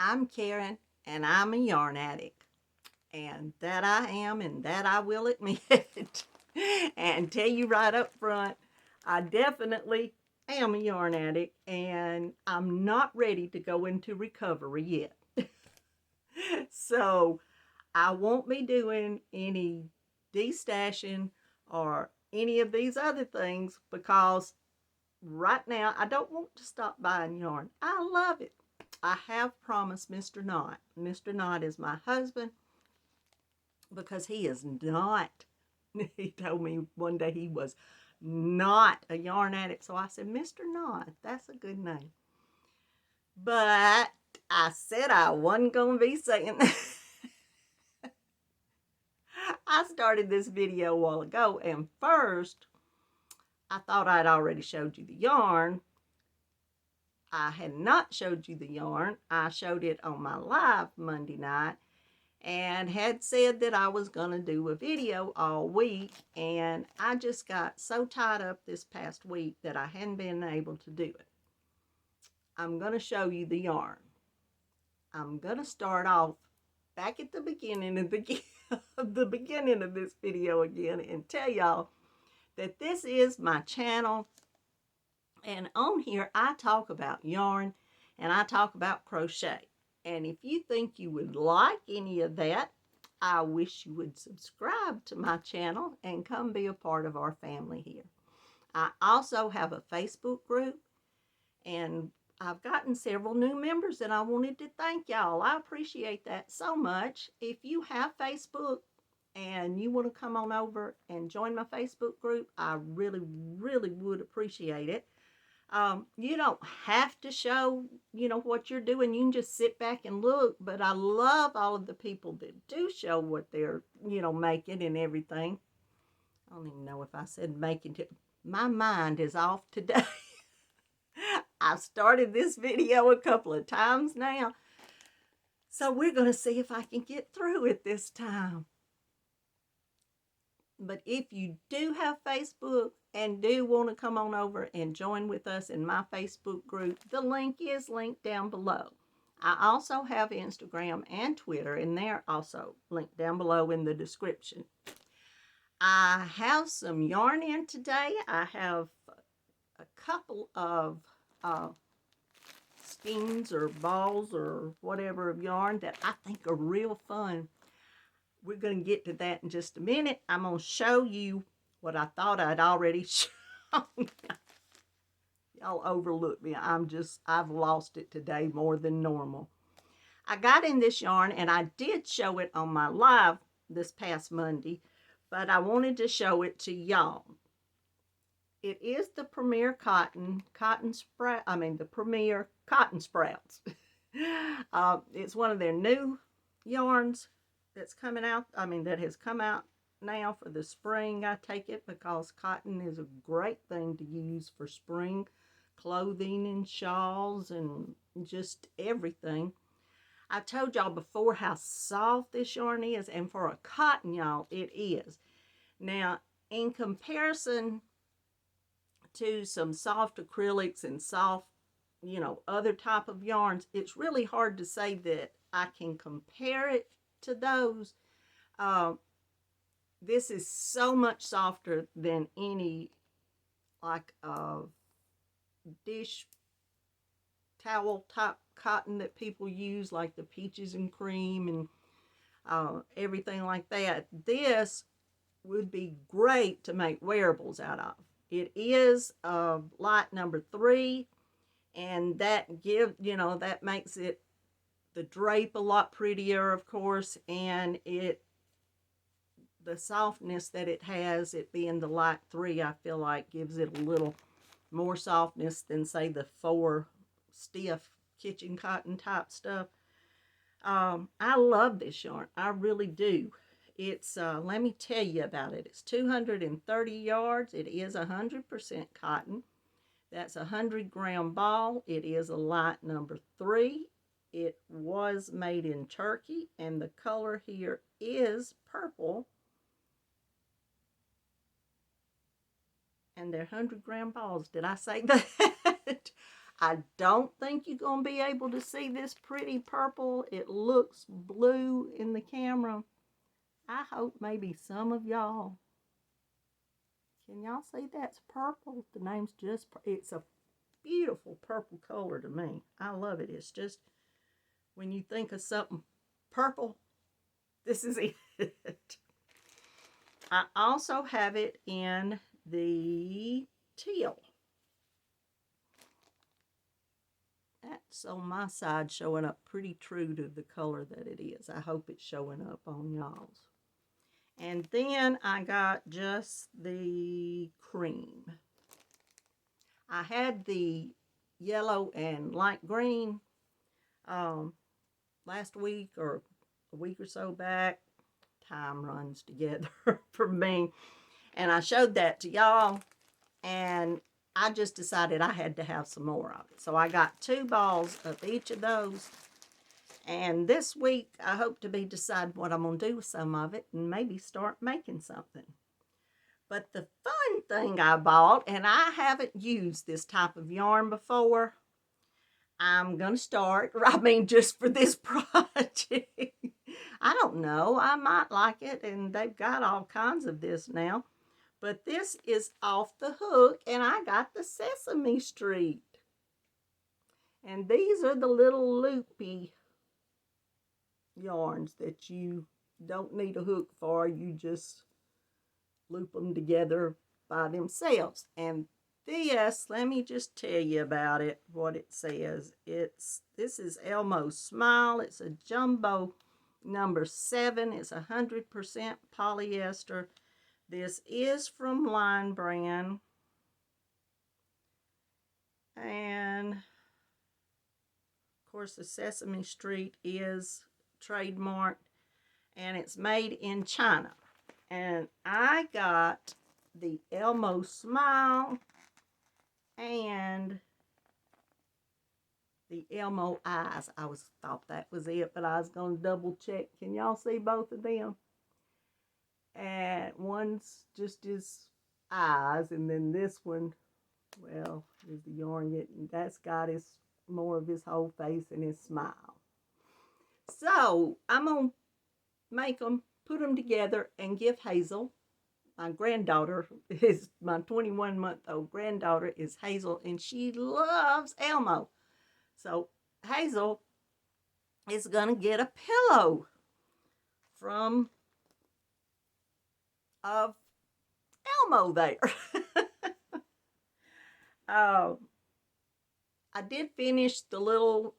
I'm Karen, and I'm a yarn addict. And that I am, and that I will admit. And tell you right up front, I definitely am a yarn addict, and I'm not ready to go into recovery yet. So I won't be doing any destashing or any of these other things because right now I don't want to stop buying yarn. I love it. I have promised Mr. Knott. Mr. Knott is my husband because he is not. He told me one day he was not a yarn addict. So I said, Mr. Knott, that's a good name. But I said I wasn't going to be saying that. I started this video a while ago, and first I thought I'd already showed you the yarn. I had not showed you the yarn. I showed it on my live Monday night and had said that I was going to do a video all week, and I just got so tied up this past week that I hadn't been able to do it. I'm going to show you the yarn. I'm going to start off back at the beginning of the beginning of this video again and tell y'all that this is my channel, and on here I talk about yarn and I talk about crochet. And if you think you would like any of that, I wish you would subscribe to my channel and come be a part of our family here. I also have a Facebook group, and I've gotten several new members, and I wanted to thank y'all. I appreciate that so much. If you have Facebook and you want to come on over and join my Facebook group, I really, really would appreciate it. You don't have to show, what you're doing. You can just sit back and look, but I love all of the people that do show what they're, making and everything. I don't even know if I said making. My mind is off today. I've started this video a couple of times now, so we're going to see if I can get through it this time. But if you do have Facebook and do want to come on over and join with us in my Facebook group, the link is linked down below. I also have Instagram and Twitter, and they're also linked down below in the description. I have some yarn in today. I have a couple of skeins or balls or whatever of yarn that I think are real fun. We're going to get to that in just a minute. I'm going to show you what I thought I'd already shown. Y'all overlooked me. I've lost it today more than normal. I got in this yarn, and I did show it on my live this past Monday, but I wanted to show it to y'all. It is the Premier the Premier Cotton Sprouts. It's one of their new yarns that's coming out, that has come out now for the spring, I take it, because cotton is a great thing to use for spring clothing and shawls and just everything. I told y'all before how soft this yarn is, and for a cotton, y'all, it is. Now, in comparison to some soft acrylics and soft, other type of yarns, it's really hard to say that I can compare it to those. This is so much softer than any dish towel type cotton that people use, like the peaches and cream and everything like that. This would be great to make wearables out of. It is light number 3, and that that makes it the drape a lot prettier, of course, and the softness that it has, it being the light 3, I feel like gives it a little more softness than, say, the 4 stiff kitchen cotton type stuff. I love this yarn. I really do. It's, let me tell you about it. It's 230 yards. It is 100% cotton. That's a 100-gram ball. It is a light number 3. It was made in Turkey, and the color here is purple. And they're 100-gram balls. Did I say that? I don't think you're going to be able to see this pretty purple. It looks blue in the camera. I hope maybe some of y'all, can y'all see that's purple? The name's just, it's a beautiful purple color to me. I love it. It's just, when you think of something purple, this is it. I also have it in the teal. That's on my side showing up pretty true to the color that it is. I hope it's showing up on y'all's. And then I got just the cream. I had the yellow and light green last week or a week or so back. Time runs together for me. And I showed that to y'all, and I just decided I had to have some more of it. So I got 2 balls of each of those. And this week, I hope to be deciding what I'm going to do with some of it and maybe start making something. But the fun thing I bought, and I haven't used this type of yarn before, I'm going to start, just for this project. I don't know, I might like it, and they've got all kinds of this now. But this is Off the Hook, and I got the Sesame Street. And these are the little loopy yarns that you don't need a hook for. You just loop them together by themselves. And this, let me just tell you about it, what it says. This is Elmo Smile. It's a jumbo number 7. It's 100% polyester. This is from Line Brand. And of course the Sesame Street is trademarked, and it's made in China. And I got the Elmo Smile and the Elmo Eyes. I thought that was it, but I was going to double check. Can y'all see both of them? And one's just his eyes, and then this one, well, is the yarn getting, that's got his more of his whole face and his smile. So I'm gonna make them, put them together, and give Hazel, my granddaughter, is my 21-month-old granddaughter is Hazel, and she loves Elmo. So Hazel is gonna get a pillow from of Elmo there. I did finish the little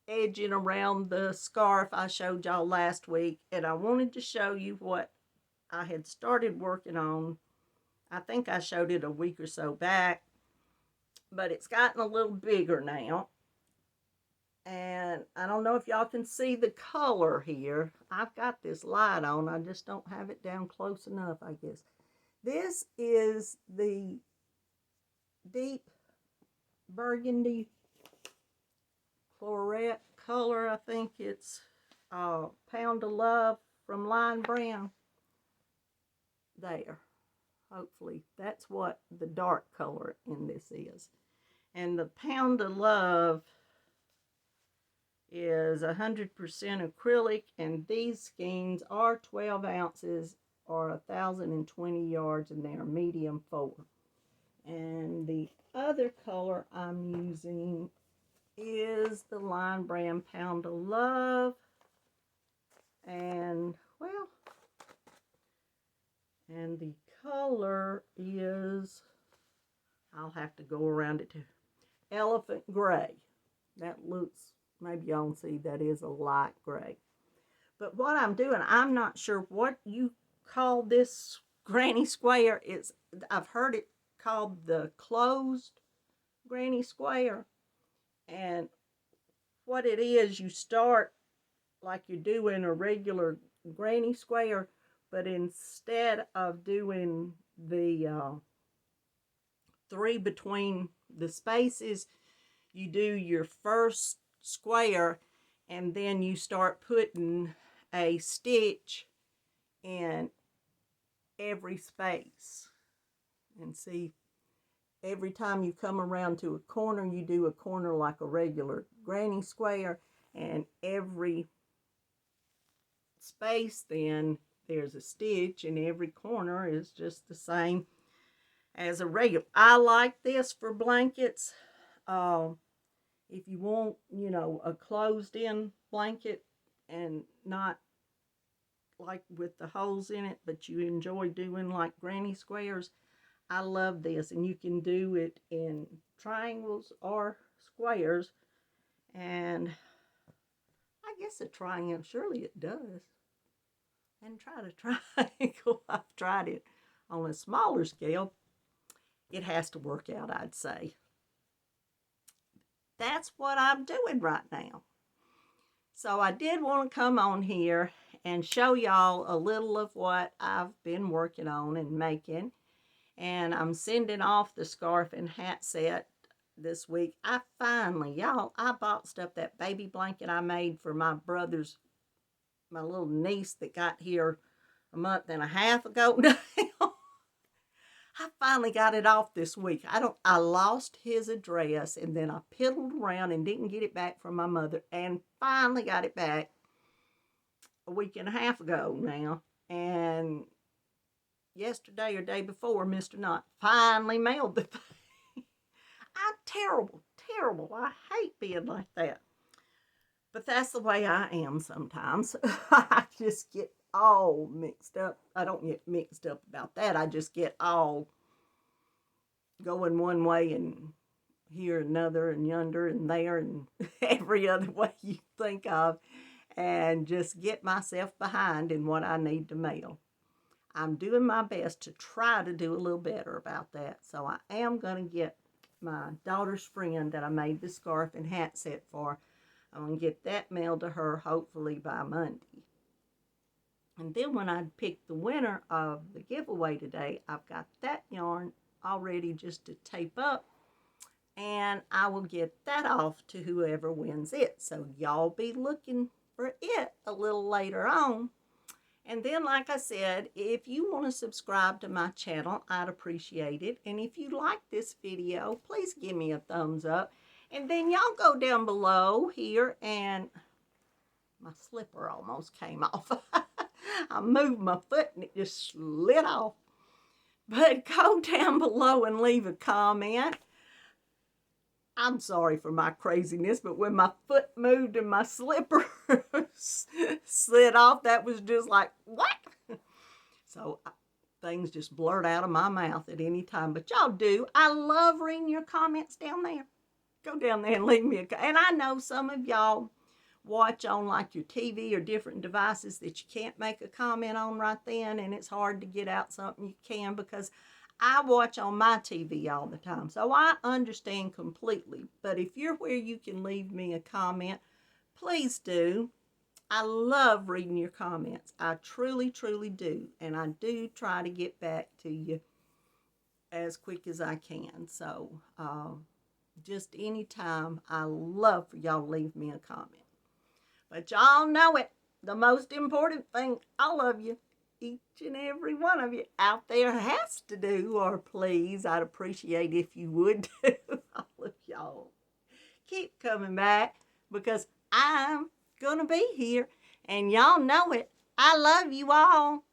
edging around the scarf I showed y'all last week, and I wanted to show you what I had started working on. I think I showed it a week or so back, but it's gotten a little bigger now. And I don't know if y'all can see the color here. I've got this light on. I just don't have it down close enough, I guess. This is the deep burgundy claret color. I think it's Pound of Love from Line Brand. There. Hopefully that's what the dark color in this is. And the Pound of Love is 100% acrylic, and these skeins are 12 ounces or 1,020 yards, and they are medium 4. And the other color I'm using is the Line Brand Pound of Love, and well, and the color is, I'll have to go around it to Elephant Gray. That looks, maybe y'all can see, that is a light gray. But what I'm doing, I'm not sure what you call this granny square. I've heard it called the closed granny square. And what it is, you start like you're doing a regular granny square, but instead of doing the 3 between the spaces, you do your first square, and then you start putting a stitch in every space. And see, every time you come around to a corner, you do a corner like a regular granny square, and every space then there's a stitch, and every corner is just the same as a regular. I like this for blankets. If you want, you know, a closed in blanket and not like with the holes in it, but you enjoy doing like granny squares, I love this. And you can do it in triangles or squares. And I guess a triangle, surely it does. And try to triangle. I've tried it on a smaller scale. It has to work out, I'd say. That's what I'm doing right now. So I did want to come on here and show y'all a little of what I've been working on and making. And I'm sending off the scarf and hat set this week. I boxed up that baby blanket I made for my little niece that got here a month and a half ago now. I finally got it off this week. I lost his address, and then I piddled around and didn't get it back from my mother, and finally got it back a week and a half ago now. And yesterday or day before, Mr. Knott finally mailed the thing. I'm terrible. I hate being like that. But that's the way I am sometimes. I just get all mixed up. I don't get mixed up about that. I just get all going one way and here another and yonder and there and every other way you think of, and just get myself behind in what I need to mail. I'm doing my best to try to do a little better about that. So I am going to get my daughter's friend that I made the scarf and hat set for. I'm going to get that mailed to her hopefully by Monday. And then when I pick the winner of the giveaway today, I've got that yarn all ready just to tape up. And I will get that off to whoever wins it. So y'all be looking for it a little later on. And then, like I said, if you want to subscribe to my channel, I'd appreciate it. And if you like this video, please give me a thumbs up. And then y'all go down below here, and my slipper almost came off. I moved my foot and it just slid off. But go down below and leave a comment. I'm sorry for my craziness, but when my foot moved and my slipper slid off, that was just like, what? So things just blurt out of my mouth at any time. But y'all do. I love reading your comments down there. Go down there and leave me a comment. And I know some of y'all watch on like your TV or different devices that you can't make a comment on right then, and it's hard to get out something you can, because I watch on my TV all the time. So I understand completely. But if you're where you can leave me a comment, please do. I love reading your comments. I truly, truly do. And I do try to get back to you as quick as I can. So just anytime, I love for y'all to leave me a comment. But y'all know it. The most important thing all of you, each and every one of you out there has to do, or please, I'd appreciate if you would do, all of y'all. Keep coming back, because I'm going to be here, and y'all know it. I love you all.